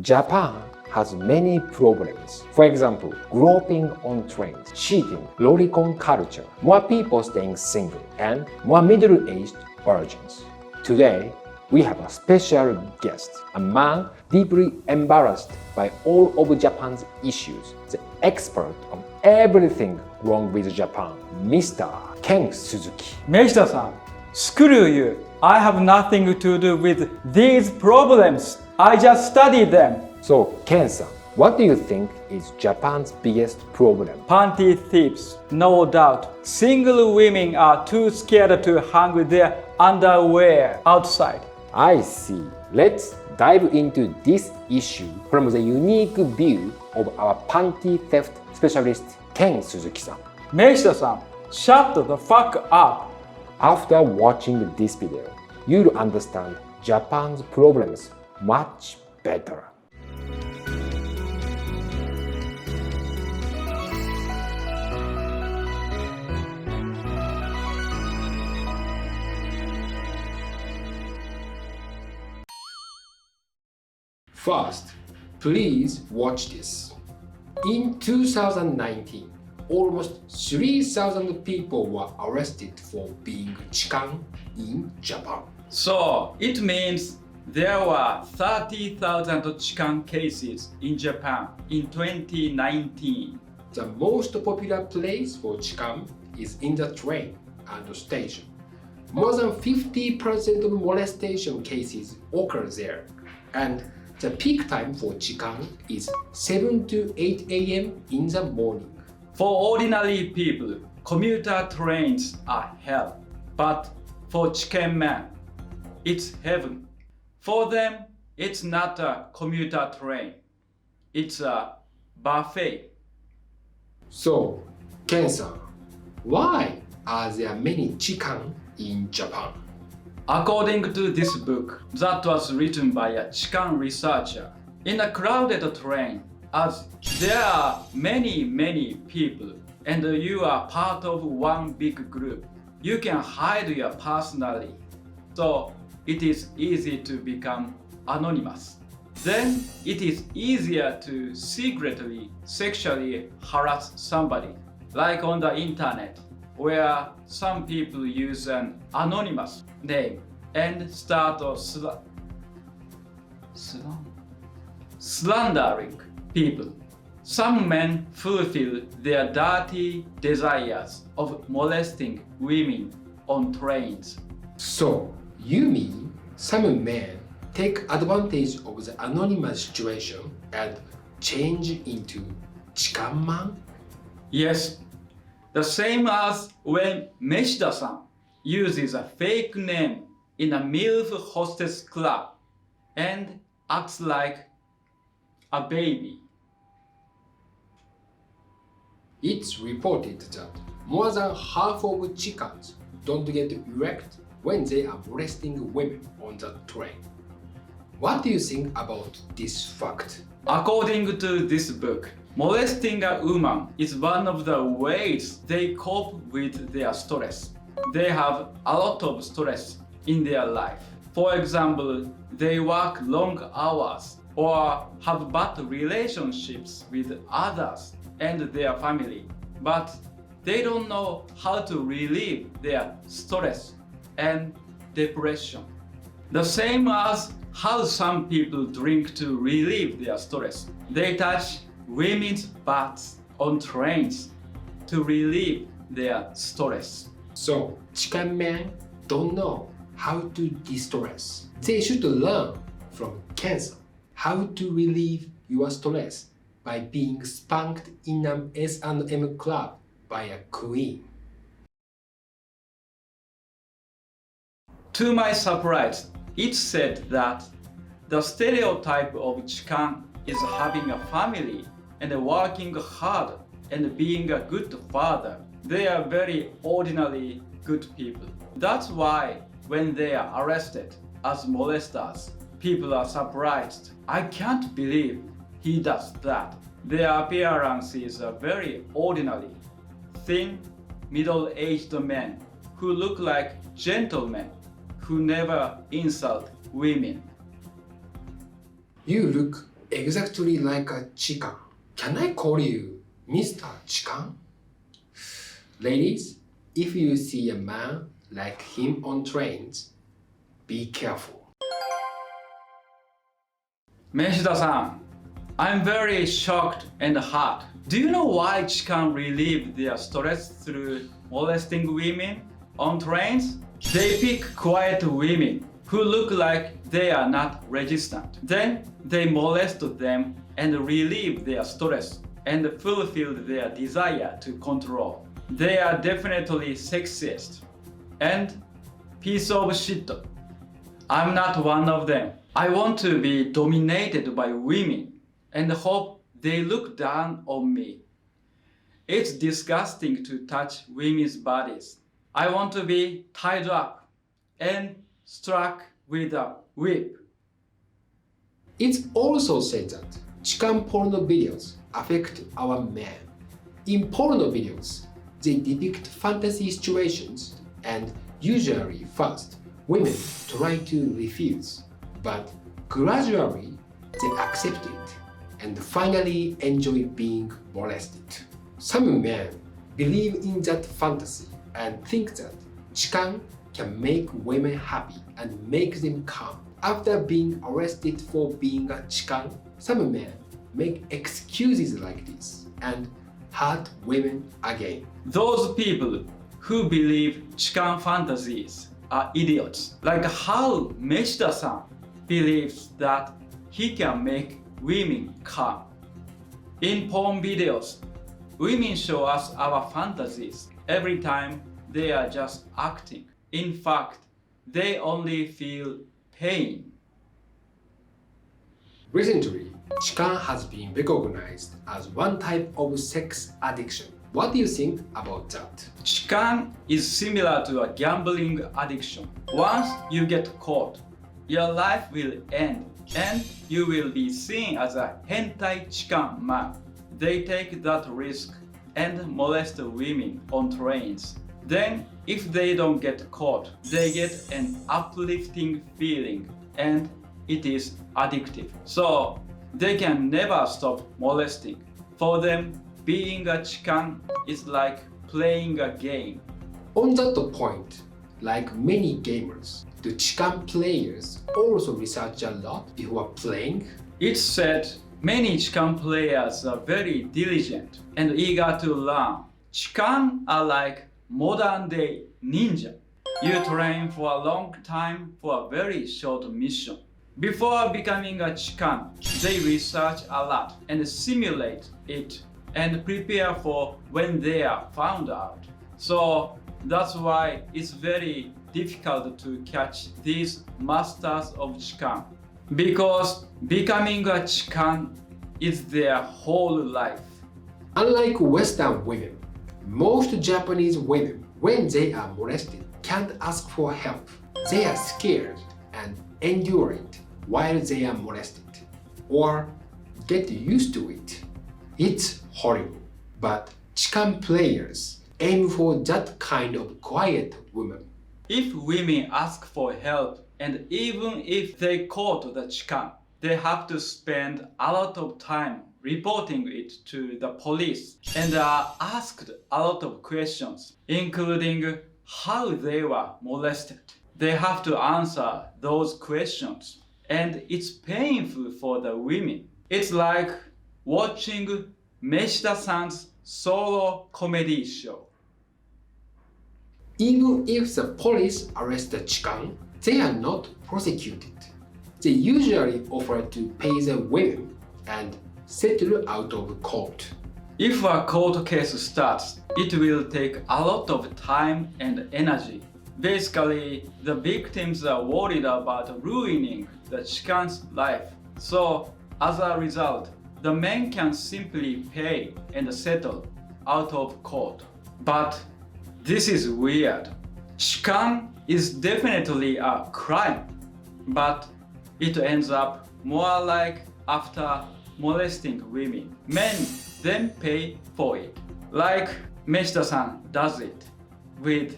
Japan has many problems. For example, groping on trains, cheating, lolicon culture, more people staying single, and more middle-aged virgins. Today, we have a special guest, a man deeply embarrassed by all of Japan's issues, the expert on everything wrong with Japan, Mr. Ken Suzuki. Meshida-san, screw you. I have nothing to do with these problems. I just studied them. So, Ken-san, what do you think is Japan's biggest problem? Panty thieves, no doubt. Single women are too scared to hang their underwear outside. I see. Let's dive into this issue from the unique view of our panty theft specialist, Ken Suzuki-san. Meshida-san, shut the fuck up. After watching this video, you'll understand Japan's problems much better. First, please watch this. In 2019, almost 3,000 people were arrested for being chikan in Japan. So, it means there were 30,000 chikan cases in Japan in 2019. The most popular place for chikan is in the train and station. More than 50% of molestation cases occur there, and the peak time for chikan is 7 to 8 a.m. in the morning. For ordinary people, commuter trains are hell. But for chicken men, it's heaven. For them, it's not a commuter train. It's a buffet. So, Ken-san, why are there many chikan in Japan? According to this book that was written by a chikan researcher, in a crowded train, as there are many people and you are part of one big group, you can hide your personality. So it is easy to become anonymous. Then it is easier to secretly sexually harass somebody, like on the internet, where some people use an anonymous name and start slandering people. Some men fulfill their dirty desires of molesting women on trains. So, you mean some men take advantage of the anonymous situation and change into chikan man? Yes, the same as when Meshida-san uses a fake name in a MILF hostess club and acts like a baby. It's reported that more than half of chikans don't get erect when they are molesting women on the train. What do you think about this fact? According to this book, molesting a woman is one of the ways they cope with their stress. They have a lot of stress in their life. For example, they work long hours or have bad relationships with others and their family, but they don't know how to relieve their stress and depression. The same as how some people drink to relieve their stress. They touch women's butts on trains to relieve their stress. So, chikan men don't know how to de-stress. They should learn from Ken-san how to relieve your stress by being spanked in an S&M club by a queen. To my surprise, it said that the stereotype of chikan is having a family and working hard and being a good father. They are very ordinary good people. That's why when they are arrested as molesters, people are surprised. I can't believe he does that. Their appearances are very ordinary. Thin, middle-aged men who look like gentlemen who never insult women. You look exactly like a chicken. Can I call you Mr. Chikan? Ladies, if you see a man like him on trains, be careful. Meshida-san, I'm very shocked and hurt. Do you know why Chikan relieve their stress through molesting women on trains? They pick quiet women who look like they are not resistant. Then they molest them and relieve their stress and fulfill their desire to control. They are definitely sexist and piece of shit. I'm not one of them. I want to be dominated by women and hope they look down on me. It's disgusting to touch women's bodies. I want to be tied up and struck with a whip. It's also said that chikan porno videos affect our men. In porno videos, they depict fantasy situations and usually first, women try to refuse, but gradually they accept it and finally enjoy being molested. Some men believe in that fantasy and think that chikan can make women happy and make them calm. After being arrested for being a chikan, some men make excuses like this and hurt women again. Those people who believe chikan fantasies are idiots. Like how Meshida-san believes that he can make women come. In porn videos, women show us our fantasies every time they are just acting. In fact, they only feel pain. Recently, chikan has been recognized as one type of sex addiction. What do you think about that? Chikan is similar to a gambling addiction. Once you get caught, your life will end and you will be seen as a hentai chikan man. They take that risk and molest women on trains. Then, if they don't get caught, they get an uplifting feeling and it is addictive. So, they can never stop molesting. For them, being a chikan is like playing a game. On that point, like many gamers, do chikan players also research a lot before playing? It's said many chikan players are very diligent and eager to learn. Chikan are like modern day ninja. You train for a long time for a very short mission. Before becoming a chikan, they research a lot and simulate it and prepare for when they are found out. So that's why it's very difficult to catch these masters of chikan. Because becoming a chikan is their whole life. Unlike Western women, most Japanese women, when they are molested, can't ask for help. They are scared and endure it while they are molested, or get used to it. It's horrible, but chikan players aim for that kind of quiet woman. If women ask for help, and even if they caught the chikan, they have to spend a lot of time reporting it to the police and are asked a lot of questions, including how they were molested. They have to answer those questions, and it's painful for the women. It's like watching Meshida-san's solo comedy show. Even if the police arrest the chikan, they are not prosecuted. They usually offer to pay the women and settle out of court. If a court case starts, it will take a lot of time and energy. Basically, the victims are worried about ruining the chikan's life. So, as a result, the men can simply pay and settle out of court. But this is weird. Chikan is definitely a crime, but it ends up more like after molesting women. Men then pay for it, like Meshida-san does it with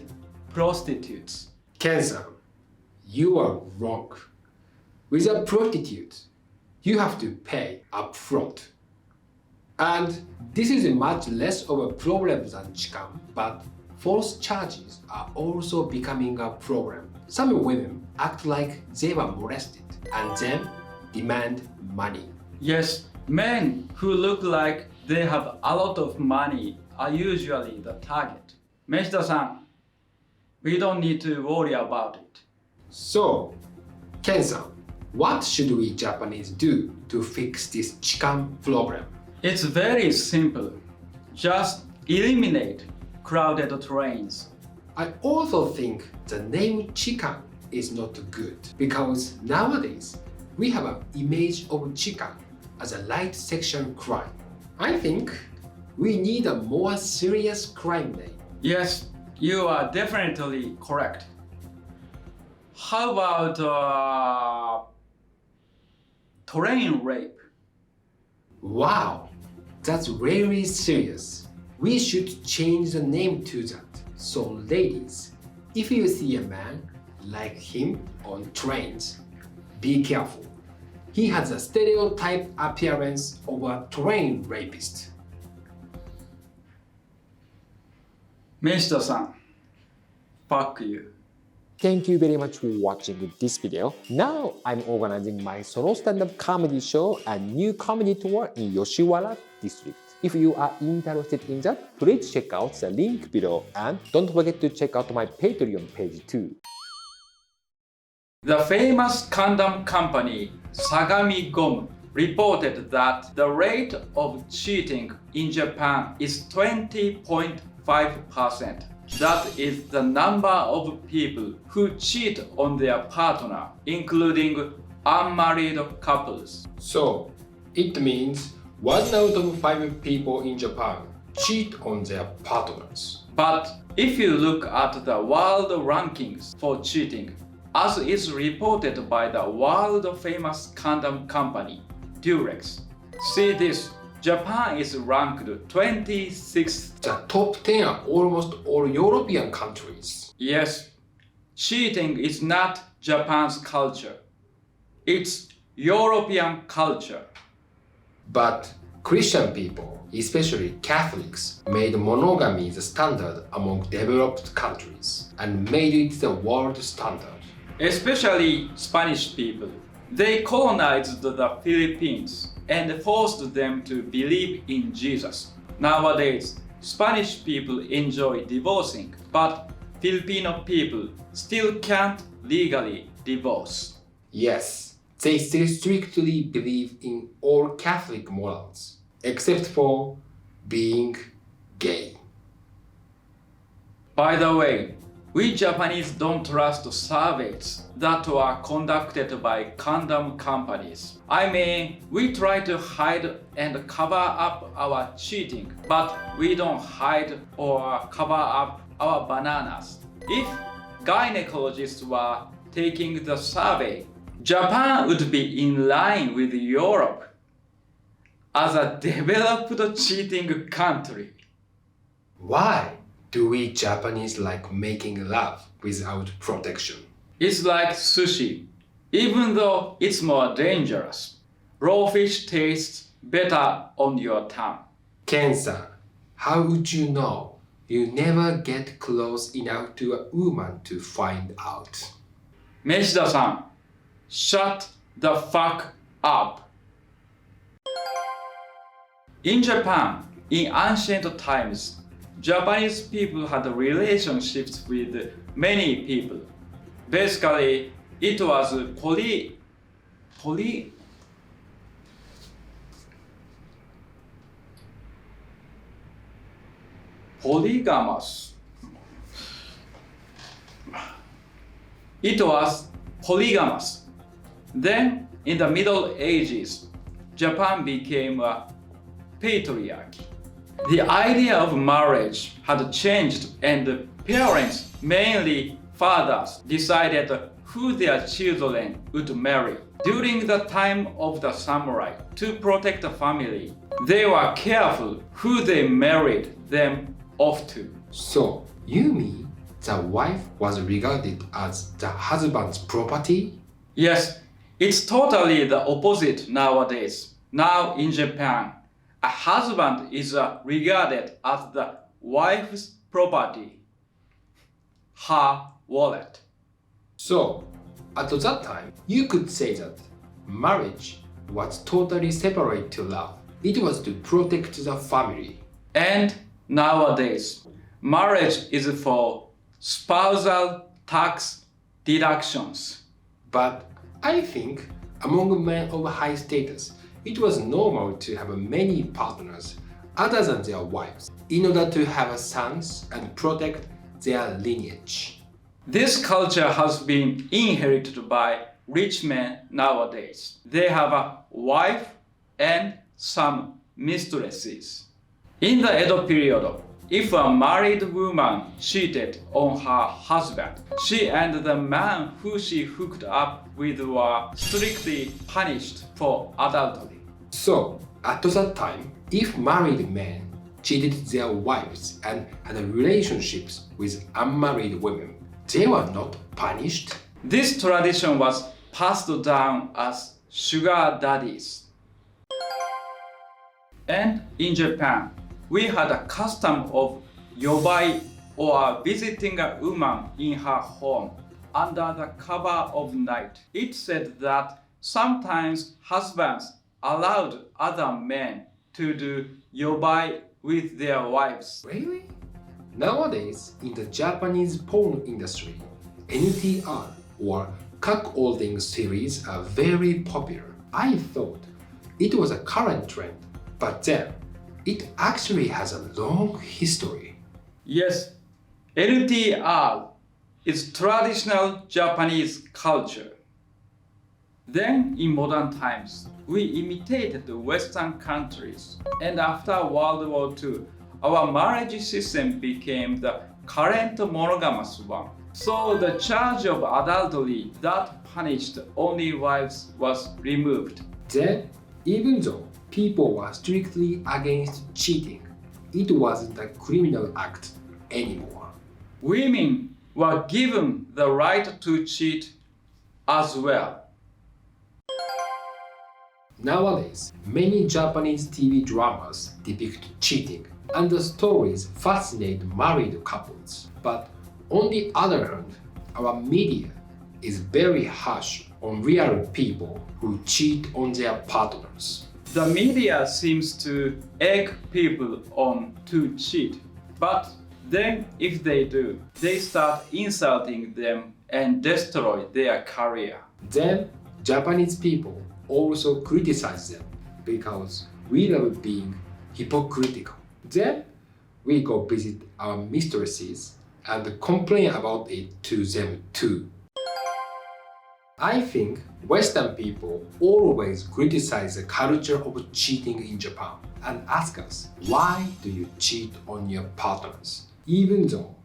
prostitutes. Ken-san, you are wrong. With a prostitute, you have to pay upfront. And this is much less of a problem than Chikan, but false charges are also becoming a problem. Some women act like they were molested and then demand money. Yes, men who look like they have a lot of money are usually the target. Meshida-san, we don't need to worry about it. So, Ken-san, what should we Japanese do to fix this Chikan problem? It's very simple. Just eliminate crowded trains. I also think the name Chikan is not good because nowadays we have an image of Chikan as a light section crime. I think we need a more serious crime name. Yes, you are definitely correct. How about train rape? Wow, that's really serious. We should change the name to that. So ladies, if you see a man like him on trains, be careful. He has a stereotype appearance of a train rapist. Meshida-san, fuck you. Thank you very much for watching this video. Now I'm organizing my solo stand-up comedy show and new comedy tour in Yoshiwara district. If you are interested in that, please check out the link below and don't forget to check out my Patreon page too. The famous condom company Sagami Gom reported that the rate of cheating in Japan is 20.5%. That is the number of people who cheat on their partner, including unmarried couples. So, it means 1 out of 5 people in Japan cheat on their partners. But if you look at the world rankings for cheating, as is reported by the world famous condom company, Durex, see this. Japan is ranked 26th. The top 10 are almost all European countries. Yes, cheating is not Japan's culture. It's European culture. But Christian people, especially Catholics, made monogamy the standard among developed countries and made it the world standard. Especially Spanish people. They colonized the Philippines and forced them to believe in Jesus. Nowadays, Spanish people enjoy divorcing, but Filipino people still can't legally divorce. Yes, they still strictly believe in all Catholic morals, except for being gay. By the way, we Japanese don't trust surveys that are conducted by condom companies. I mean, we try to hide and cover up our cheating, but we don't hide or cover up our bananas. If gynecologists were taking the survey, Japan would be in line with Europe as a developed cheating country. Why do we Japanese like making love without protection? It's like sushi. Even though it's more dangerous, raw fish tastes better on your tongue. Ken-san, how would you know? You never get close enough to a woman to find out. Meshida-san, shut the fuck up. In Japan, in ancient times, Japanese people had relationships with many people. Basically, it was polygamous. It was polygamous. Then, in the Middle Ages, Japan became a patriarchy. The idea of marriage had changed and parents, mainly fathers, decided who their children would marry. During the time of the samurai, to protect the family, they were careful who they married them off to. So, you mean the wife was regarded as the husband's property? Yes, It's totally the opposite nowadays. Now in Japan, a husband is regarded as the wife's property, her wallet. So, at that time, you could say that marriage was totally separate to love. It was to protect the family. And nowadays, marriage is for spousal tax deductions. But I think among men of high status, it was normal to have many partners other than their wives in order to have sons and protect their lineage. This culture has been inherited by rich men nowadays. They have a wife and some mistresses. In the Edo period, if a married woman cheated on her husband, she and the man who she hooked up with were strictly punished for adultery. So, at that time, if married men cheated their wives and had relationships with unmarried women, they were not punished. This tradition was passed down as sugar daddies. And in Japan, we had a custom of yobai or visiting a woman in her home under the cover of night. It said that sometimes husbands allowed other men to do yobai with their wives. Really? Nowadays, in the Japanese porn industry, NTR or cuckolding series are very popular. I thought it was a current trend, but then it actually has a long history. Yes, LTR is traditional Japanese culture. Then, in modern times, we imitated the Western countries, and after World War II, our marriage system became the current monogamous one. So the charge of adultery that punished only wives was removed. Then, even though people were strictly against cheating, it wasn't a criminal act anymore. Women were given the right to cheat as well. Nowadays, many Japanese TV dramas depict cheating, and the stories fascinate married couples. But on the other hand, our media is very harsh on real people who cheat on their partners. The media seems to egg people on to cheat, but then if they do, they start insulting them and destroy their career. Then Japanese people also criticize them because we love being hypocritical. Then we go visit our mistresses and complain about it to them too. I think Western people always criticize the culture of cheating in Japan and ask us, why do you cheat on your partners? Even though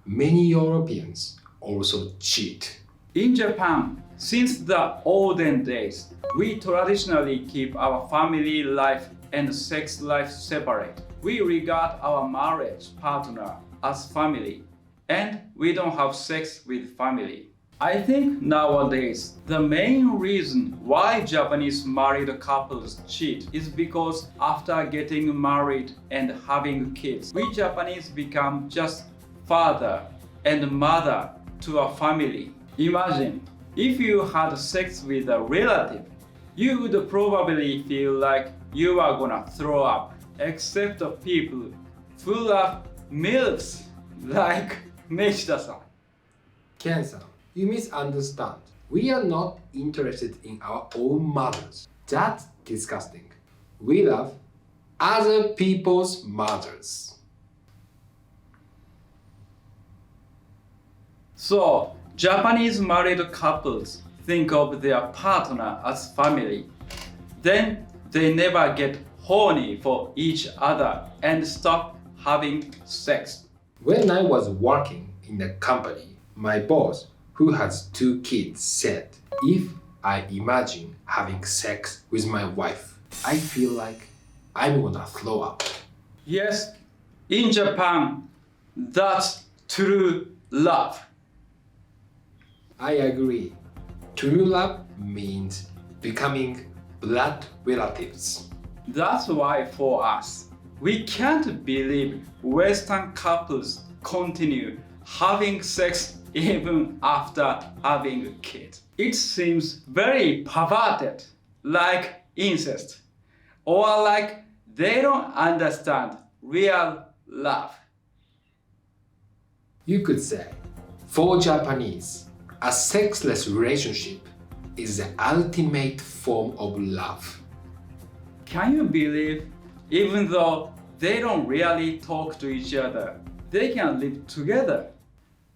many Europeans also cheat. In Japan, since the olden days, we traditionally keep our family life and sex life separate. We regard our marriage partner as family, and we don't have sex with family. I think nowadays, the main reason why Japanese married couples cheat is because after getting married and having kids, we Japanese become just father and mother to a family. Imagine, if you had sex with a relative, you would probably feel like you are gonna throw up, except the people full of milks like Meshida-san. Ken-san, you misunderstand. We are not interested in our own mothers. That's disgusting. We love other people's mothers. So, Japanese married couples think of their partner as family. Then they never get horny for each other and stop having sex. When I was working in a company, my boss, who has 2 kids, said, if I imagine having sex with my wife, I feel like I'm gonna throw up. Yes, in Japan, that's true love. I agree. True love means becoming blood relatives. That's why for us, we can't believe Western couples continue having sex even after having a kid. It seems very perverted, like incest, or like they don't understand real love. You could say, for Japanese, a sexless relationship is the ultimate form of love. Can you believe, even though they don't really talk to each other, they can live together?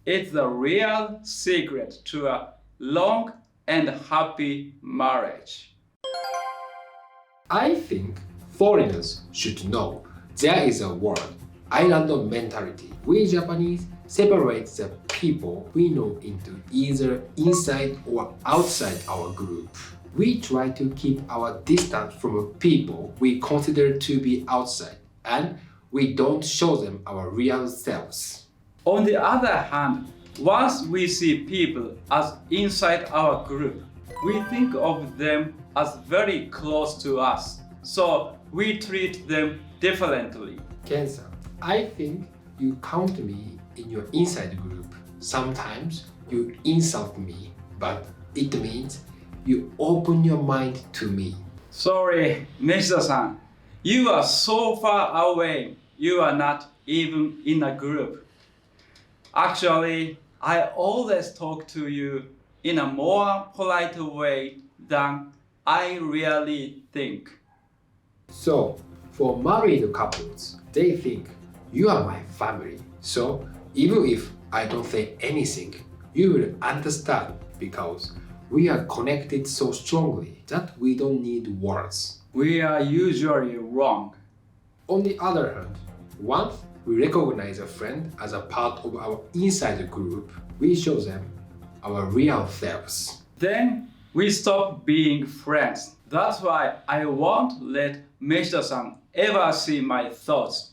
It's the real secret to a long and happy marriage. I think foreigners should know there is a word, islander mentality. We Japanese separate the people we know into either inside or outside our group. We try to keep our distance from people we consider to be outside, and we don't show them our real selves. On the other hand, once we see people as inside our group, we think of them as very close to us, so we treat them differently. Ken-san, I think you count me in your inside group. Sometimes you insult me, but it means you open your mind to me. Sorry, Meshida-san, you are so far away, you are not even in a group. Actually, I always talk to you in a more polite way than I really think. So, for married couples, they think you are my family. So, even if I don't say anything, you will understand because we are connected so strongly that we don't need words. We are usually wrong. On the other hand, once we recognize a friend as a part of our inside group, we show them our real selves. Then we stop being friends. That's why I won't let Meshida-san ever see my thoughts.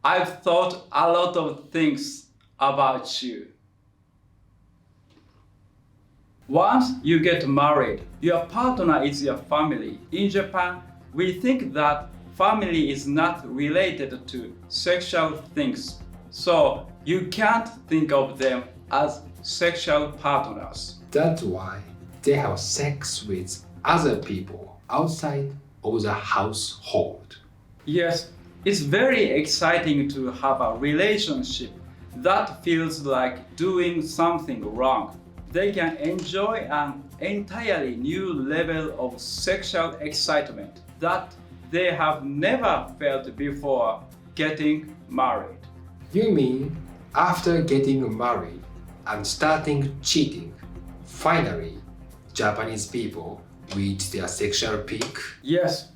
I've thought a lot of things about you. Once you get married, your partner is your family. In Japan, we think that family is not related to sexual things, so you can't think of them as sexual partners. That's why they have sex with other people outside of the household. Yes, it's very exciting to have a relationship that feels like doing something wrong. They can enjoy an entirely new level of sexual excitement that they have never felt before getting married. You mean after getting married and starting cheating, finally, Japanese people reach their sexual peak? Yes,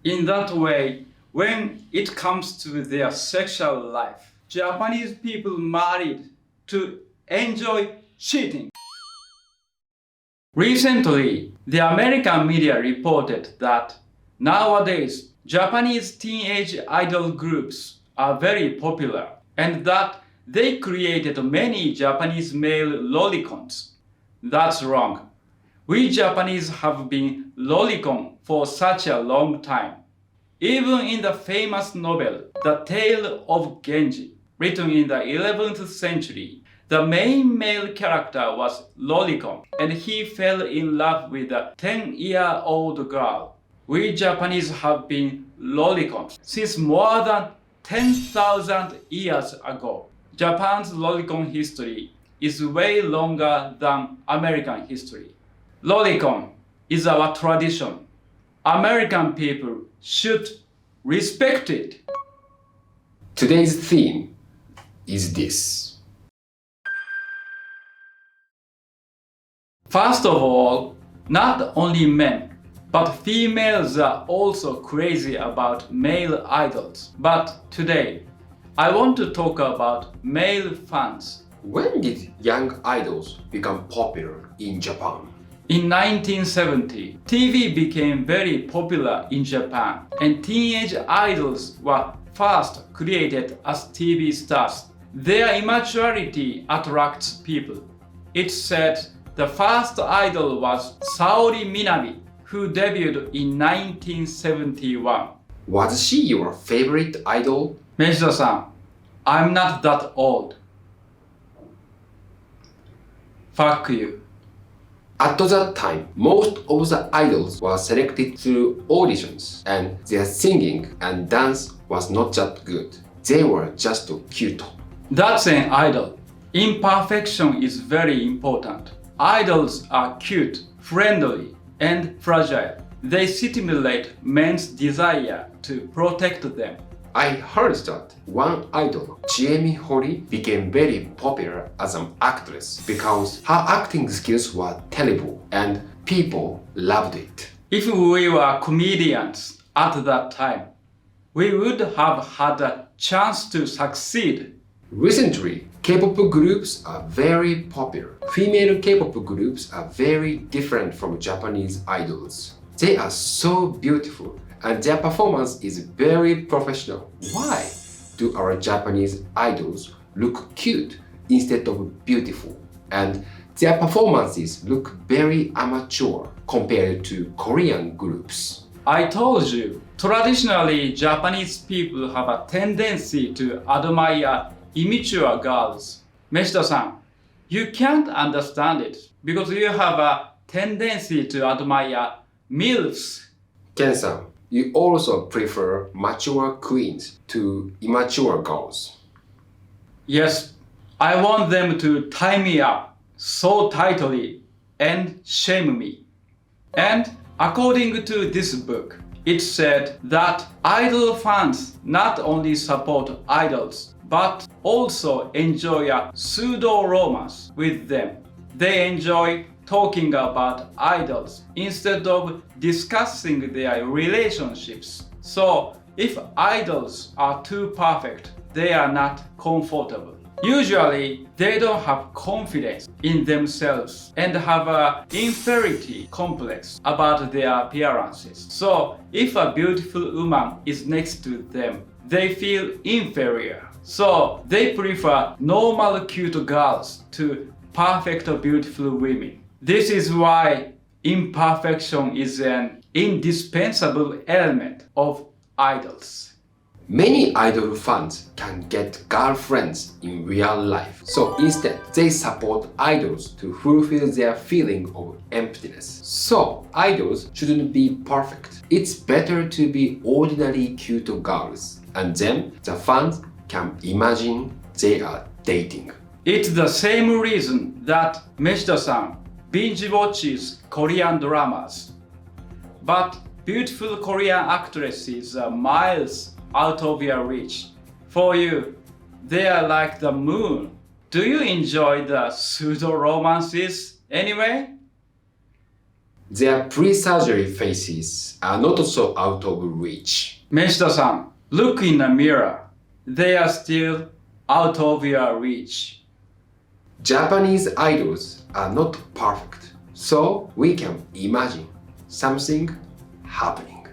in that way, when it comes to their sexual life, Japanese people married to enjoy cheating. Recently, the American media reported that nowadays Japanese teenage idol groups are very popular and that they created many Japanese male lolicons. That's wrong. We Japanese have been lolicon for such a long time. Even in the famous novel, The Tale of Genji, written in the 11th century, the main male character was lolicon and he fell in love with a 10-year-old girl. We Japanese have been lolicons since more than 10,000 years ago. Japan's lolicon history is way longer than American history. Lolicon is our tradition. American people should respect it. Today's theme is this. First of all, not only men, but females are also crazy about male idols. But today, I want to talk about male fans. When did young idols become popular in Japan? In 1970, TV became very popular in Japan, and teenage idols were first created as TV stars. Their immaturity attracts people. It's said the first idol was Saori Minami, who debuted in 1971. Was she your favorite idol? Meshida-san, I'm not that old. Fuck you. At that time, most of the idols were selected through auditions, and their singing and dance was not that good. They were just cute. That's an idol. Imperfection is very important. Idols are cute, friendly, and fragile. They stimulate men's desire to protect them. I heard that one idol, Chiemi Hori, became very popular as an actress because her acting skills were terrible and people loved it. If we were comedians at that time, we would have had a chance to succeed. Recently, K-pop groups are very popular. Female K-pop groups are very different from Japanese idols. They are so beautiful and their performance is very professional. Why do our Japanese idols look cute instead of beautiful? And their performances look very amateur compared to Korean groups. I told you, traditionally Japanese people have a tendency to admire immature girls. Meshida-san, you can't understand it because you have a tendency to admire MILFs. Ken-san, you also prefer mature queens to immature girls. Yes, I want them to tie me up so tightly and shame me. And according to this book, it said that idol fans not only support idols, but also enjoy a pseudo-romance with them. They enjoy talking about idols instead of discussing their relationships. So, if idols are too perfect, they are not comfortable. Usually, they don't have confidence in themselves and have an inferiority complex about their appearances. So, if a beautiful woman is next to them, they feel inferior. So, they prefer normal cute girls to perfect beautiful women. This is why imperfection is an indispensable element of idols. Many idol fans can get girlfriends in real life, so instead they support idols to fulfill their feeling of emptiness. So idols shouldn't be perfect. It's better to be ordinary cute girls, and then the fans can imagine they are dating. It's the same reason that Meshida-san binge watches Korean dramas. But beautiful Korean actresses are miles out of your reach. For you, they are like the moon. Do you enjoy the pseudo-romances anyway? Their pre-surgery faces are not so out of reach. Meshida-san, look in the mirror. They are still out of your reach. Japanese idols are not perfect, so we can imagine something happening.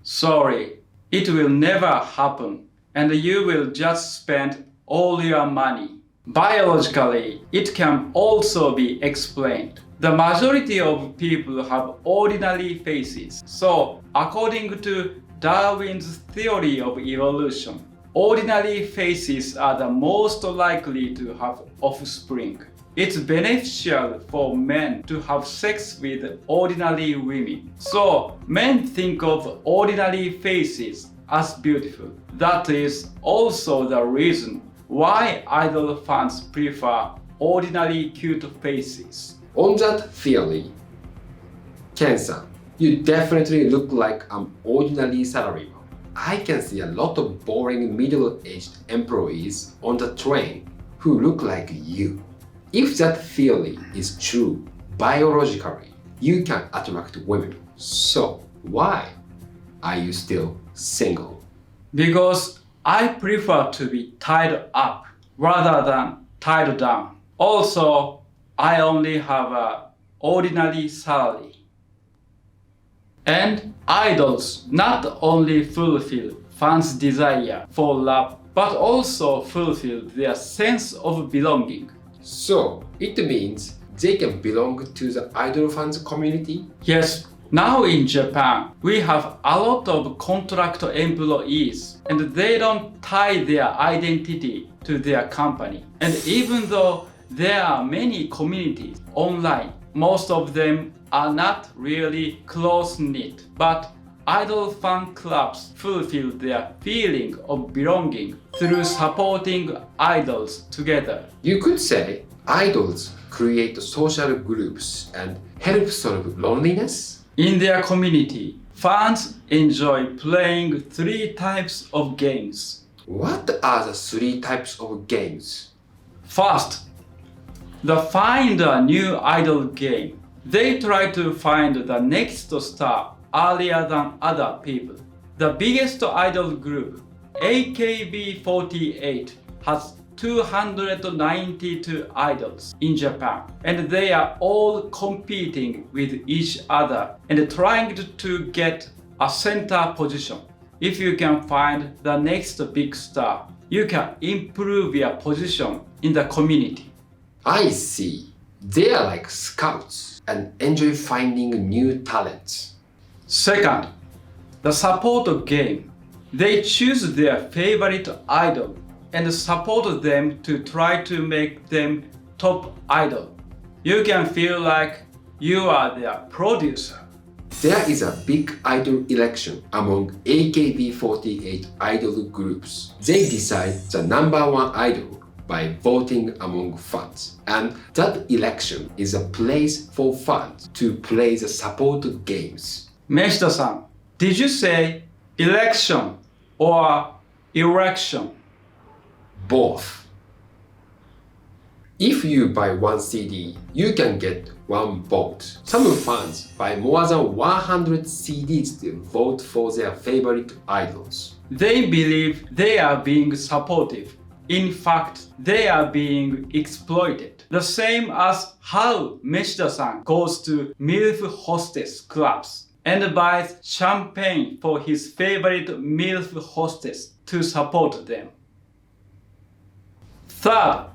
Sorry, it will never happen, and you will just spend all your money. Biologically, it can also be explained. The majority of people have ordinary faces. So, according to Darwin's theory of evolution, ordinary faces are the most likely to have offspring. It's beneficial for men to have sex with ordinary women. So, men think of ordinary faces as beautiful. That is also the reason why idol fans prefer ordinary cute faces. On that theory, Ken-san, you definitely look like an ordinary salaryman. I can see a lot of boring middle-aged employees on the train who look like you. If that theory is true, biologically, you can attract women. So, why are you still single? Because I prefer to be tied up rather than tied down. Also, I only have an ordinary salary. And idols not only fulfill fans' desire for love, but also fulfill their sense of belonging. So, it means they can belong to the idol fans community? Yes, Now in Japan, we have a lot of contract employees and they don't tie their identity to their company. And even though there are many communities online, most of them are not really close-knit, but idol fan clubs fulfill their feeling of belonging through supporting idols together. You could say idols create social groups and help solve loneliness. In their community, fans enjoy playing 3 types of games. What are the 3 types of games? First, the Find a New Idol game. They try to find the next star earlier than other people. The biggest idol group, AKB48, has 292 idols in Japan, and they are all competing with each other and trying to get a center position. If you can find the next big star, you can improve your position in the community. I see. They are like scouts and enjoy finding new talents. Second, the support game. They choose their favorite idol and support them to try to make them top idol. You can feel like you are their producer. There is a big idol election among AKB48 idol groups. They decide the number 1 idol by voting among fans, and that election is a place for fans to play the support games. Meshida-san, did you say election or erection? Both. If you buy 1 CD, you can get 1 vote. Some fans buy more than 100 CDs to vote for their favorite idols. They believe they are being supportive. In fact, they are being exploited. The same as how Meshida-san goes to MILF hostess clubs and buys champagne for his favorite MILF hostess to support them. Third,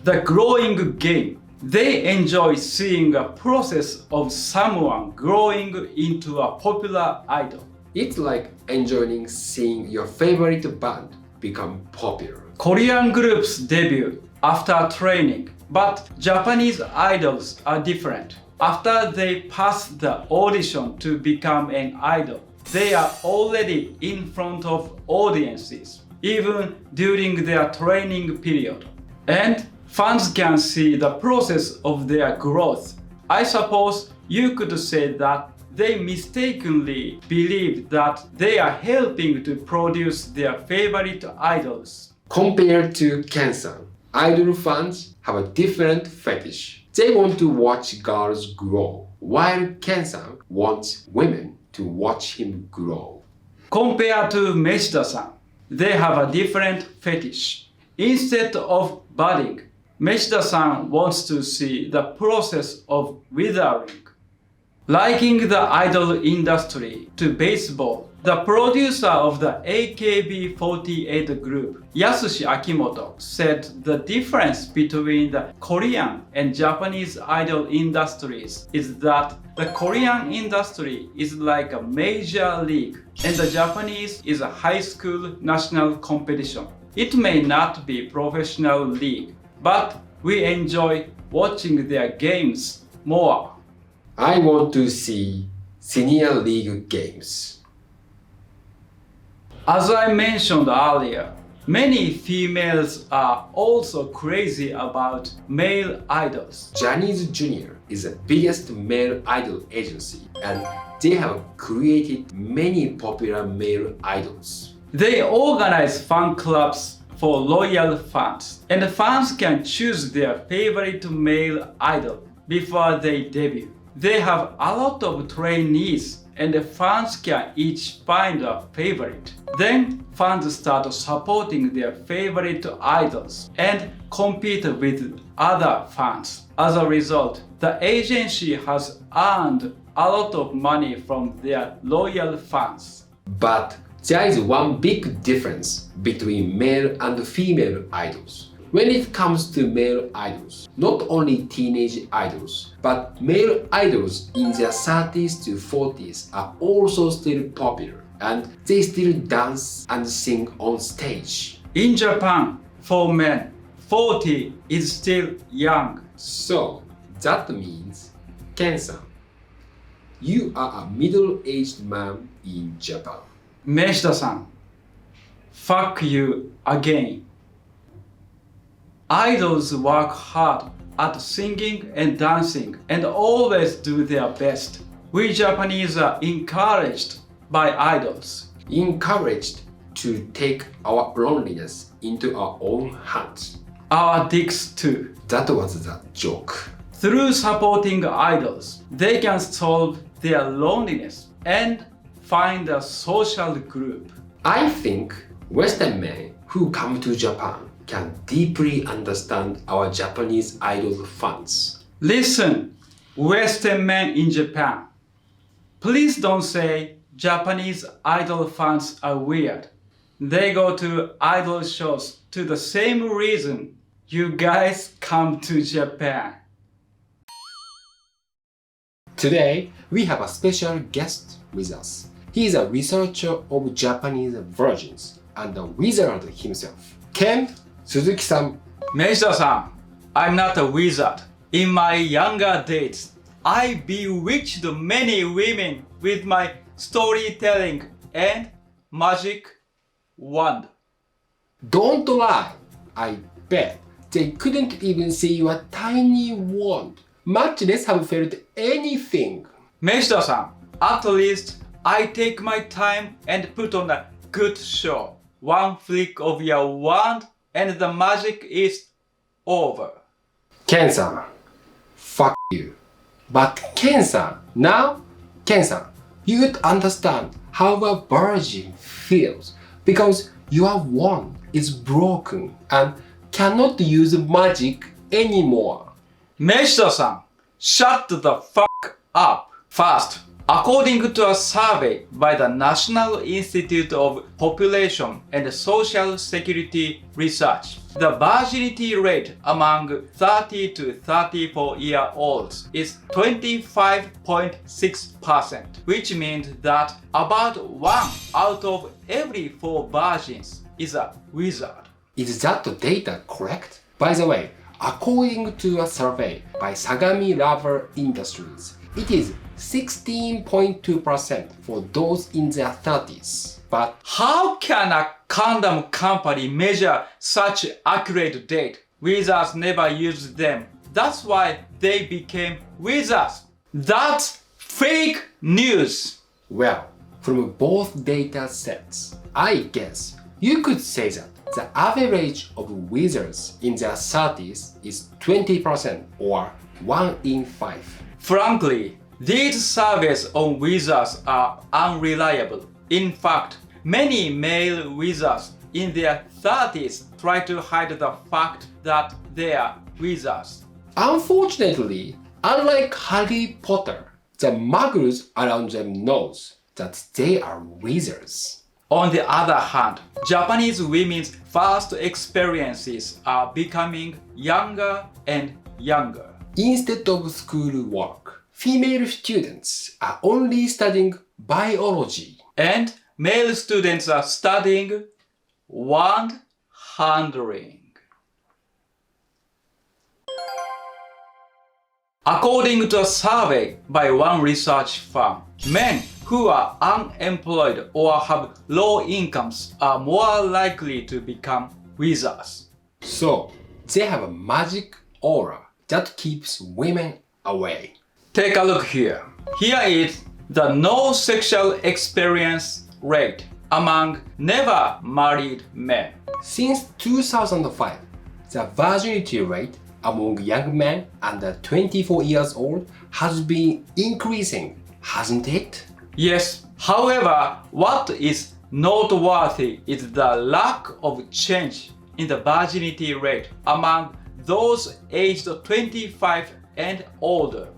the growing game. They enjoy seeing a process of someone growing into a popular idol. It's like enjoying seeing your favorite band become popular. Korean groups debut after training, but Japanese idols are different. After they pass the audition to become an idol, they are already in front of audiences, even during their training period. And fans can see the process of their growth. I suppose you could say that they mistakenly believe that they are helping to produce their favorite idols. Compared to Ken-san, idol fans have a different fetish. They want to watch girls grow, while Ken-san wants women to watch him grow. Compared to Meshida-san, they have a different fetish. Instead of budding, Meshida-san wants to see the process of withering. Liking the idol industry to baseball, the producer of the AKB48 group, Yasushi Akimoto, said the difference between the Korean and Japanese idol industries is that the Korean industry is like a major league and the Japanese is a high school national competition. It may not be professional league, but we enjoy watching their games more. I want to see senior league games. As I mentioned earlier, many females are also crazy about male idols. Johnny's Jr. is the biggest male idol agency, and they have created many popular male idols. They organize fan clubs for loyal fans, and fans can choose their favorite male idol before they debut. They have a lot of trainees, and the fans can each find a favorite. Then fans start supporting their favorite idols and compete with other fans. As a result, the agency has earned a lot of money from their loyal fans. But there is one big difference between male and female idols. When it comes to male idols, not only teenage idols, but male idols in their 30s to 40s are also still popular, and they still dance and sing on stage. In Japan, for men, 40 is still young. So that means, Ken-san, you are a middle-aged man in Japan. Meshida-san, fuck you again. Idols work hard at singing and dancing and always do their best. We Japanese are encouraged by idols. Encouraged to take our loneliness into our own hands. Our dicks too. That was the joke. Through supporting idols, they can solve their loneliness and find a social group. I think Western men who come to Japan can deeply understand our Japanese idol fans. Listen, Western men in Japan. Please don't say Japanese idol fans are weird. They go to idol shows to the same reason you guys come to Japan. Today, we have a special guest with us. He is a researcher of Japanese virgins and a wizard himself. Ken Suzuki-san. Meshida-san, I'm not a wizard. In my younger days, I bewitched many women with my storytelling and magic wand. Don't lie. I bet they couldn't even see your tiny wand, much less have felt anything. Meshida-san, at least I take my time and put on a good show. One flick of your wand and the magic is over. Ken-san, fuck you. But Ken-san, now, Ken-san, you would understand how a virgin feels because your wand is broken and cannot use magic anymore. Meshida-san, shut the fuck up. First, according to a survey by the National Institute of Population and Social Security Research, the virginity rate among 30 to 34-year-olds is 25.6%, which means that about 1 out of every 4 virgins is a wizard. Is that data correct? By the way, according to a survey by Sagami Rubber Industries, it is 16.2% for those in their 30s. But how can a condom company measure such accurate data? Wizards never used them. That's why they became wizards. That's fake news. well, from both data sets, I guess you could say that the average of wizards in their 30s is 20% or 1 in 5. Frankly, these surveys on wizards are unreliable. In fact, many male wizards in their 30s try to hide the fact that they are wizards. Unfortunately, unlike Harry Potter, the muggles around them knows that they are wizards. On the other hand, Japanese women's first experiences are becoming younger and younger. Instead of school work, female students are only studying biology. And male students are studying wand handling. According to a survey by one research firm, men who are unemployed or have low incomes are more likely to become wizards. So, they have a magic aura that keeps women away. Take a look here. Here is the no sexual experience rate among never married men. Since 2005, the virginity rate among young men under 24 years old has been increasing, hasn't it? Yes, however, what is noteworthy is the lack of change in the virginity rate among those aged 25 and older.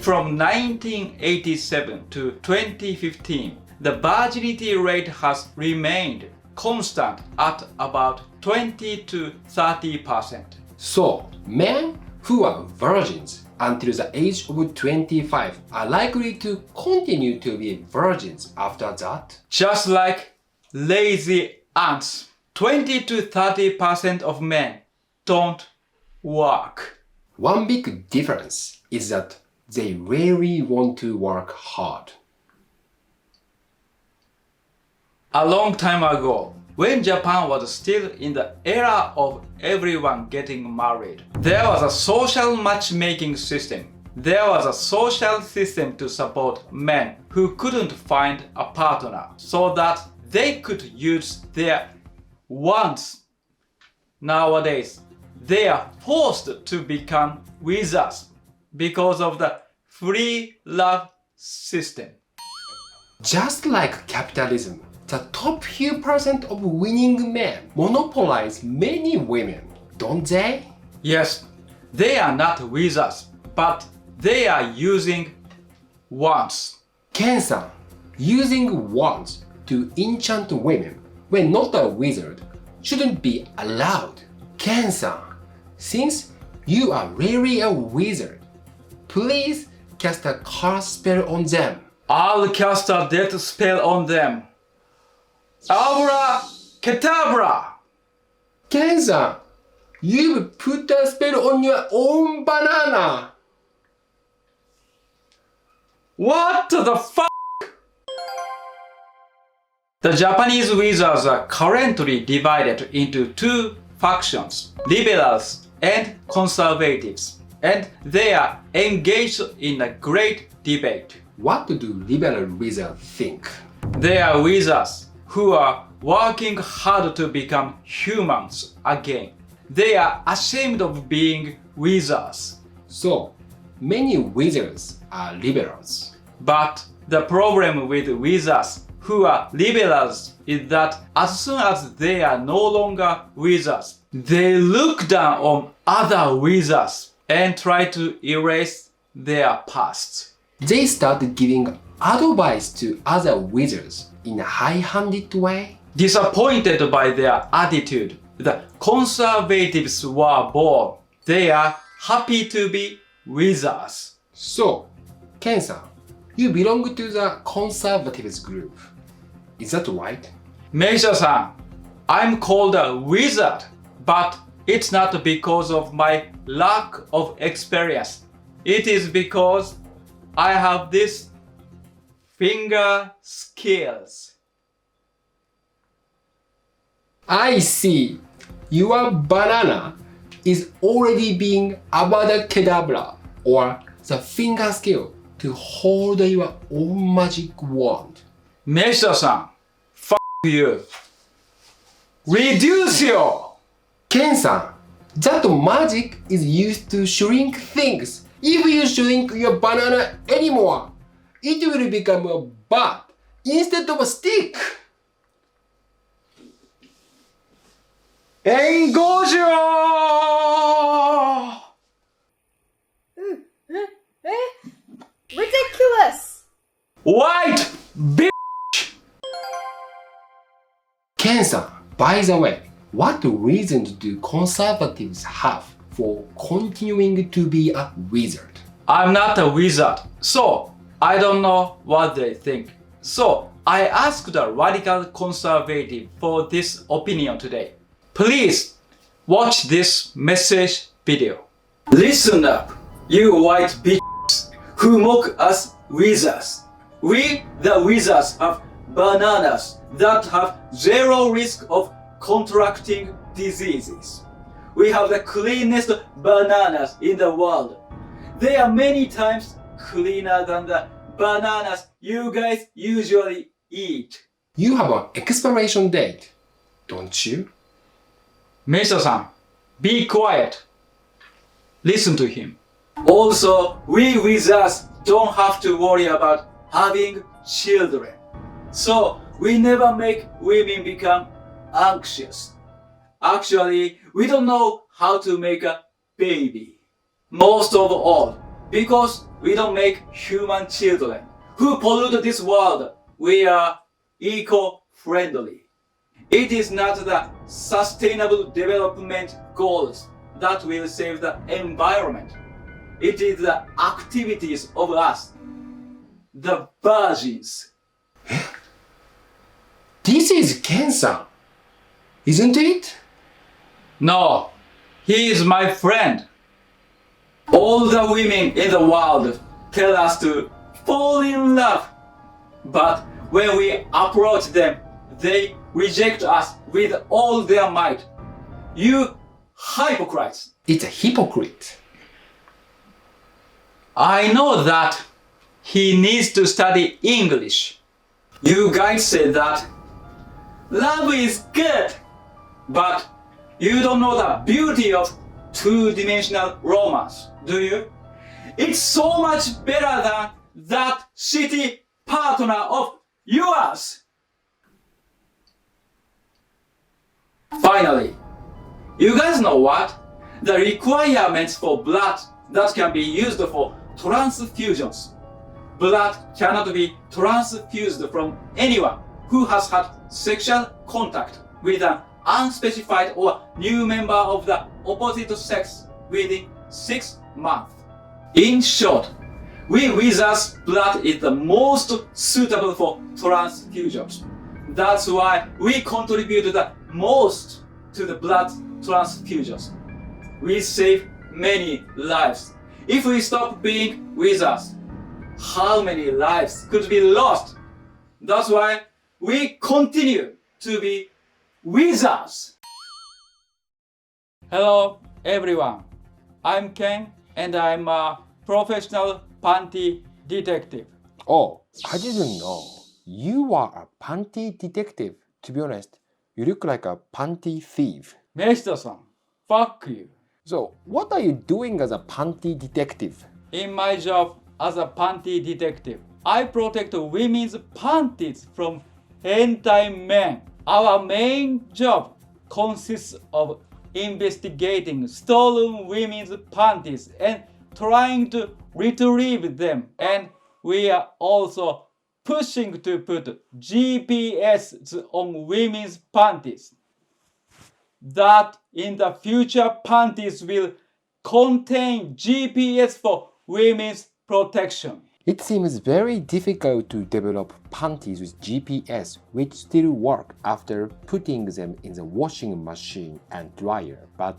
From 1987 to 2015, the virginity rate has remained constant at about 20 to 30%. So, men who are virgins until the age of 25 are likely to continue to be virgins after that? Just like lazy ants, 20 to 30% of men don't work. One big difference is that they rarely want to work hard. A long time ago, when Japan was still in the era of everyone getting married, there was a social matchmaking system. There was a social system to support men who couldn't find a partner so that they could use their wants. Nowadays, they are forced to become wizards because of the free love system. Just like capitalism, the top few percent of winning men monopolize many women, don't they? Yes, they are not wizards, but they are using wands. Ken-san, using wands to enchant women when not a wizard shouldn't be allowed. Ken-san, since you are really a wizard, please cast a curse spell on them. I'll cast a death spell on them. Abra Kedavra! Ken-san, you've put a spell on your own banana. What the fuck? The Japanese wizards are currently divided into two factions, liberals and conservatives, and they are engaged in a great debate. What do liberal wizards think? They are wizards who are working hard to become humans again. They are ashamed of being wizards. So, many wizards are liberals. But the problem with wizards who are liberals is that as soon as they are no longer wizards, they look down on other wizards and try to erase their past. They start giving advice to other wizards in a high-handed way. Disappointed by their attitude, the conservatives were born. They are happy to be wizards. So, Ken-san, you belong to the conservatives group. Is that right? Meshida-san, I'm called a wizard, but it's not because of my lack of experience. It is because I have this finger skills. I see. Your banana is already being Avada Kedavra, or the finger skill to hold your own magic wand. Meshida-san, f*** you. Reduce you! Ken-san, that magic is used to shrink things. If you shrink your banana anymore, it will become a bat instead of a stick. Engojo! Ridiculous! White bitch! Ken-san, by the way, what reasons do conservatives have for continuing to be a wizard? I'm not a wizard, so I don't know what they think. So I asked a radical conservative for this opinion today. Please watch this message video. Listen up, you white bitches who mock us wizards. We, the wizards, have bananas that have zero risk of contracting diseases. We have the cleanest bananas in the world. They are many times cleaner than the bananas you guys usually eat. You have an expiration date, don't you? Meshida-san, be quiet. Listen to him. Also, we wizards don't have to worry about having children. So, we never make women become anxious. Actually, we don't know how to make a baby. Most of all, because we don't make human children who pollute this world. We are eco-friendly. It is not the sustainable development goals that will save the environment. It is the activities of us, the virgins. This is Ken-san, isn't it? No, he is my friend. All the women in the world tell us to fall in love. But when we approach them, they reject us with all their might. You hypocrites. It's a hypocrite. I know that he needs to study English. You guys say that love is good, but you don't know the beauty of two-dimensional romance, do you? It's so much better than that shitty partner of yours. Finally, you guys know what? The requirements for blood that can be used for transfusions. Blood cannot be transfused from anyone who has had sexual contact with an unspecified or new member of the opposite sex within 6 months. In short, we wizards' blood is the most suitable for transfusions. That's why we contribute the most to the blood transfusions. We save many lives. If we stop being wizards, how many lives could be lost? That's why we continue to be wizards. Hello everyone, I'm Ken and I'm a professional panty detective. Oh, I didn't know. You are a panty detective. To be honest, you look like a panty thief. Meshida-san, fuck you. So, what are you doing as a panty detective? In my job as a panty detective, I protect women's panties from hentai men. Our main job consists of investigating stolen women's panties and trying to retrieve them. And we are also pushing to put GPS on women's panties. That in the future panties will contain GPS for women's protection. It seems very difficult to develop panties with GPS which still work after putting them in the washing machine and dryer. But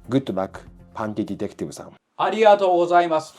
good luck, panty detective-san. ありがとうございます。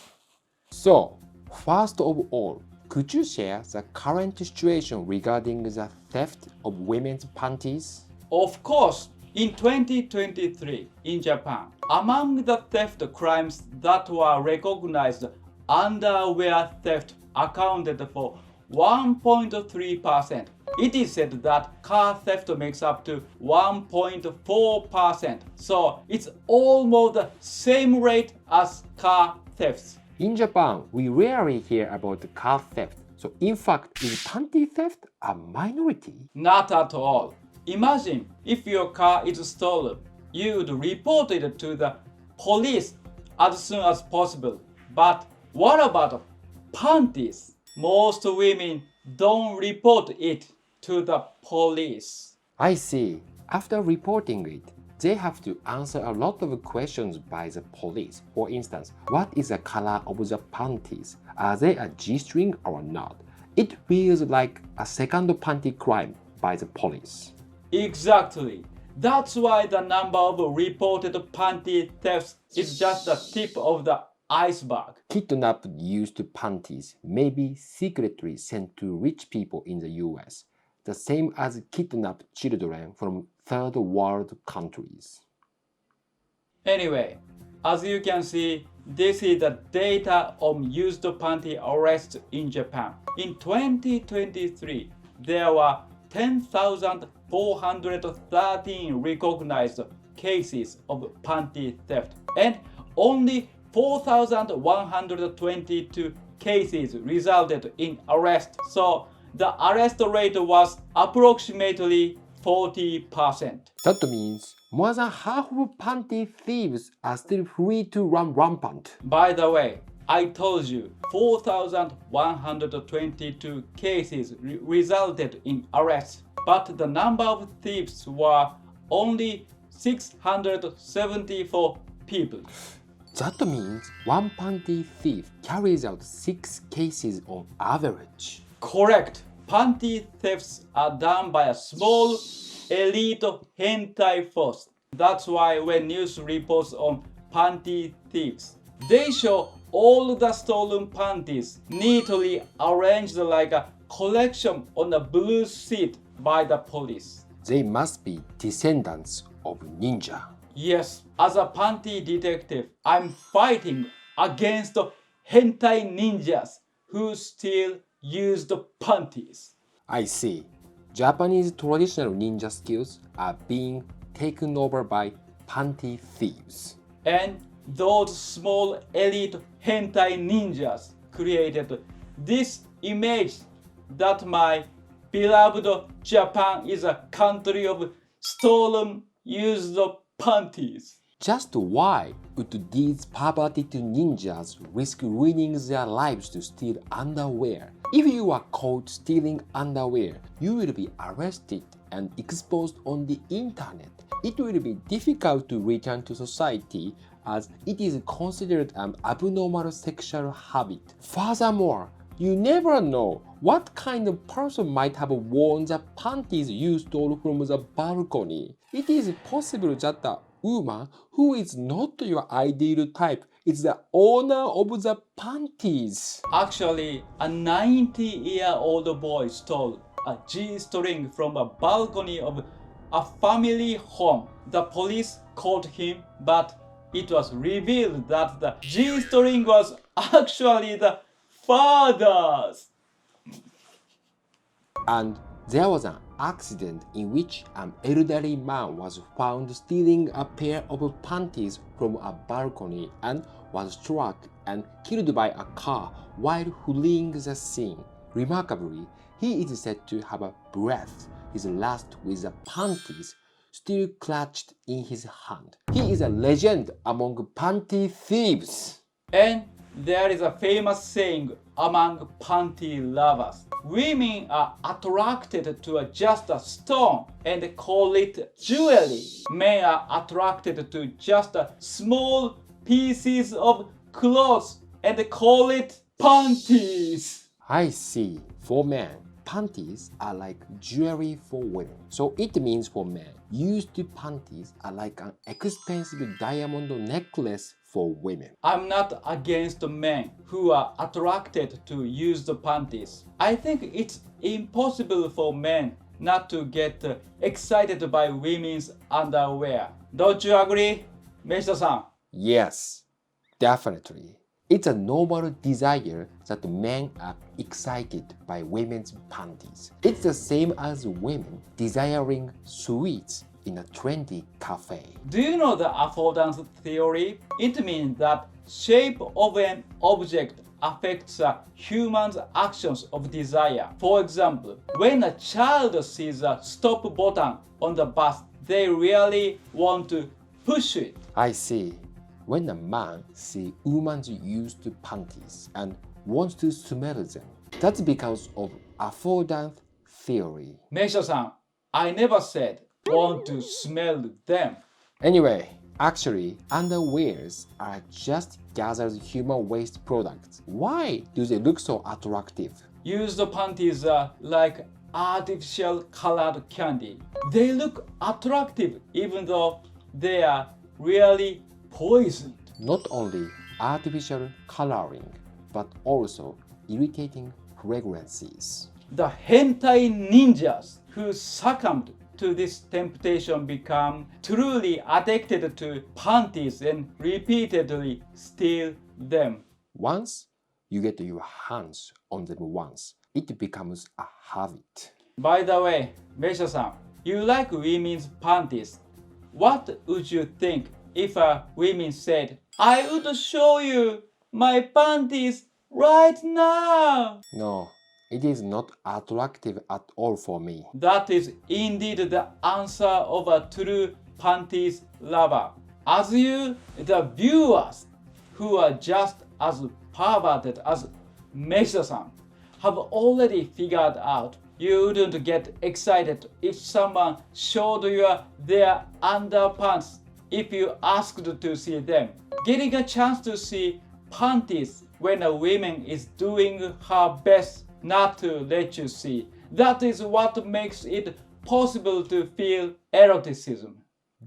So, first of all, could you share the current situation regarding the theft of women's panties? Of course, in 2023 in Japan, among the theft crimes that were recognized, underwear theft accounted for 1.3%. It is said that car theft makes up to 1.4%. So it's almost the same rate as car thefts. In Japan, we rarely hear about car theft. So in fact, is panty theft a minority? Not at all. Imagine if your car is stolen, you'd report it to the police as soon as possible. But what about panties? Most women don't report it to the police. I see. After reporting it, they have to answer a lot of questions by the police. For instance, what is the color of the panties? Are they a G-string or not? It feels like a second panty crime by the police. Exactly. That's why the number of reported panty thefts is just the tip of the iceberg. Kidnapped used panties may be secretly sent to rich people in the US, the same as kidnapped children from third world countries. Anyway, as you can see, this is the data on used panty arrests in Japan. In 2023, there were 10,413 recognized cases of panty theft and only 4,122 cases resulted in arrest. So the arrest rate was approximately 40%. That means more than half of panty thieves are still free to run rampant. By the way, I told you 4,122 cases resulted in arrest. but the number of thieves were only 674 people. That means one panty thief carries out 6 cases on average. Correct. Panty thefts are done by a small elite hentai force. That's why when news reports on panty thieves, they show all the stolen panties neatly arranged like a collection on a blue sheet by the police. They must be descendants of ninja. Yes, as a panty detective, I'm fighting against hentai ninjas who still use the panties. I see. Japanese traditional ninja skills are being taken over by panty thieves. And those small elite hentai ninjas created this image that my beloved Japan is a country of stolen used panties. Just why would these perverted ninjas risk ruining their lives to steal underwear? If you are caught stealing underwear, you will be arrested and exposed on the internet. It will be difficult to return to society as it is considered an abnormal sexual habit. Furthermore, you never know what kind of person might have worn the panties you stole from the balcony. It is possible that the woman who is not your ideal type is the owner of the panties. Actually, a 90-year-old boy stole a G-string from a balcony of a family home. The police caught him, but it was revealed that the G-string was actually the father's. And there was an accident in which an elderly man was found stealing a pair of panties from a balcony and was struck and killed by a car while fleeing the scene. Remarkably, he is said to have breathed his last with the panties still clutched in his hand. He is a legend among panty thieves. And there is a famous saying among panty lovers. Women are attracted to just a stone and call it jewelry. Men are attracted to just small pieces of clothes and call it panties. I see. For men, panties are like jewelry for women. So it means for men, used panties are like an expensive diamond necklace for women. I'm not against men who are attracted to used panties. I think it's impossible for men not to get excited by women's underwear. Don't you agree, Meshida-san? Yes, definitely. It's a normal desire that men are excited by women's panties. It's the same as women desiring sweets in a trendy cafe. Do you know the affordance theory? It means that shape of an object affects a human's actions of desire. For example, when a child sees a stop button on the bus, they really want to push it. I see. When a man sees women's used panties and wants to smell them, that's because of affordance theory. Meshida-san, I never said want to smell them. Anyway, actually, underwears are just gathered human waste products. Why do they look so attractive? Used panties are like artificial colored candy. They look attractive even though they are really poisoned. Not only artificial coloring, but also irritating fragrances. The hentai ninjas who succumbed to this temptation become truly addicted to panties and repeatedly steal them. Once you get your hands on them once, it becomes a habit. By the way, Meshida-san, you like women's panties. What would you think if a woman said, I would show you my panties right now? No, it is not attractive at all for me. That is indeed the answer of a true panties lover. As you, the viewers, who are just as perverted as Meshida-san, have already figured out, You wouldn't get excited if someone showed you their underpants if you asked to see them. Getting a chance to see panties when a woman is doing her best not to let you see. That is what makes it possible to feel eroticism.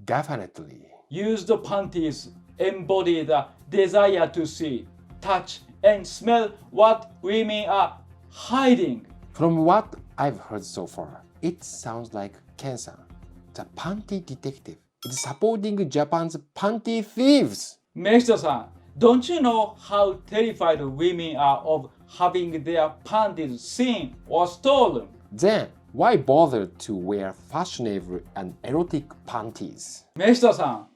Definitely. Used panties embody the desire to see, touch, and smell what women are hiding. From what I've heard so far, it sounds like Ken-san, the panty detective, is supporting Japan's panty thieves. Meshida-san, don't you know how terrified women are of having their panties seen or stolen? Then, why bother to wear fashionable and erotic panties? Meshida-san,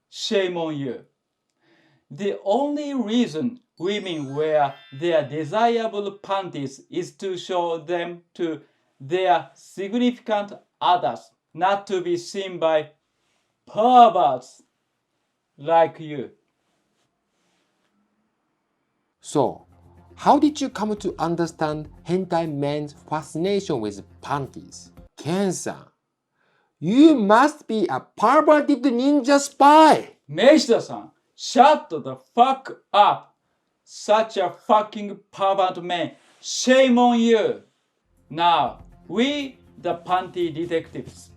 shame on you. The only reason women wear their desirable panties is to show them to their significant others, not to be seen by perverts like you. So, how did you come to understand hentai men's fascination with panties? Ken-san, you must be a perverted ninja spy! Meshida-san, shut the fuck up! Such a fucking pervert man. Shame on you! Now, we, the panty detectives,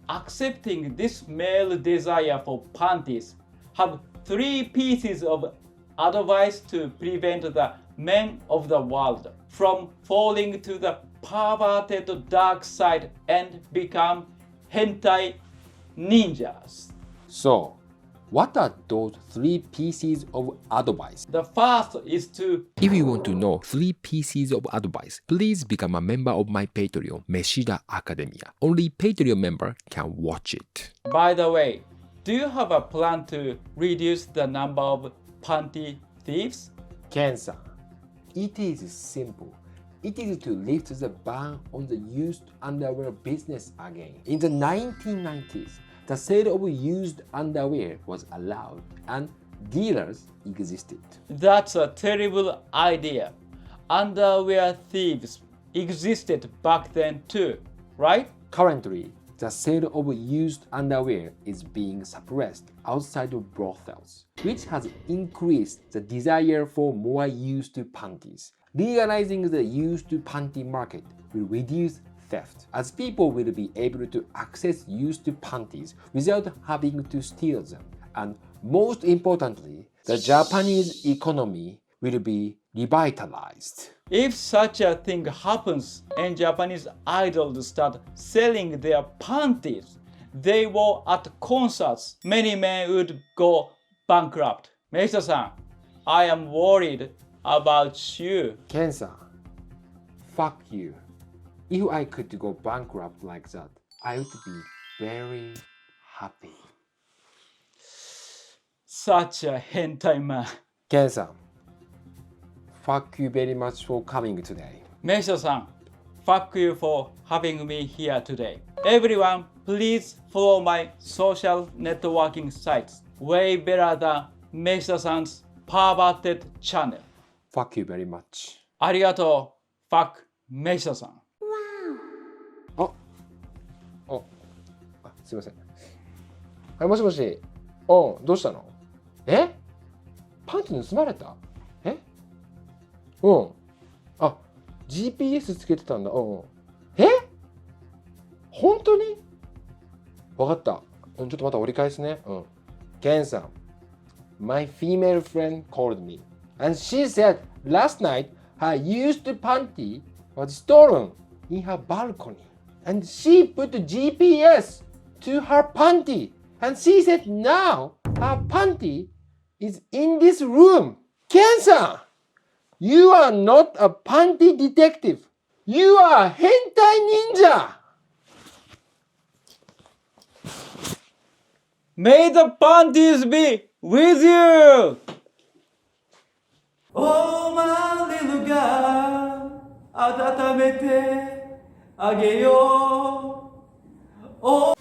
accepting this male desire for panties, have 3 pieces of advice to prevent the men of the world from falling to the perverted dark side and become hentai ninjas. So, what are those 3 pieces of advice? The first is to If you want to know 3 pieces of advice, please become a member of my Patreon, Meshida Academia. Only Patreon member can watch it. By the way, do you have a plan to reduce the number of panty thieves? Ken-san, it is simple. It is to lift the ban on the used underwear business again. In the 1990s, the sale of used underwear was allowed and dealers existed. That's a terrible idea. Underwear thieves existed back then too, right? Currently, the sale of used underwear is being suppressed outside of brothels, which has increased the desire for more used panties. Legalizing the used panty market will reduce theft, as people will be able to access used panties without having to steal them. And most importantly, the Japanese economy will be revitalized. If such a thing happens and Japanese idols start selling their panties they wore at concerts, many men would go bankrupt. Meshida-san, I am worried about you. Ken-san, fuck you. If I could go bankrupt like that, I would be very happy. Such a hentai man. Ken-san, fuck you very much for coming today. Meshida-san, fuck you for having me here today. Everyone, please follow my social networking sites. Way better than Meshida-san's perverted channel. Fuck you very much. ありがとう。Fuck Meshida-san. すいません。はい、もしもし。どうしたの？え？パンツ盗まれた？え？GPS つけてたんだ。え？本当に？わかった。ちょっとまた折り返すね。ケンさん。My female friend called me and she said last night her used panty was stolen in her balcony and she put GPS to her panty and she said now her panty is in this room. Ken-san, you are not a panty detective. You are a hentai ninja. May the panties be with you! Oh my little girl, 温めてあげよう。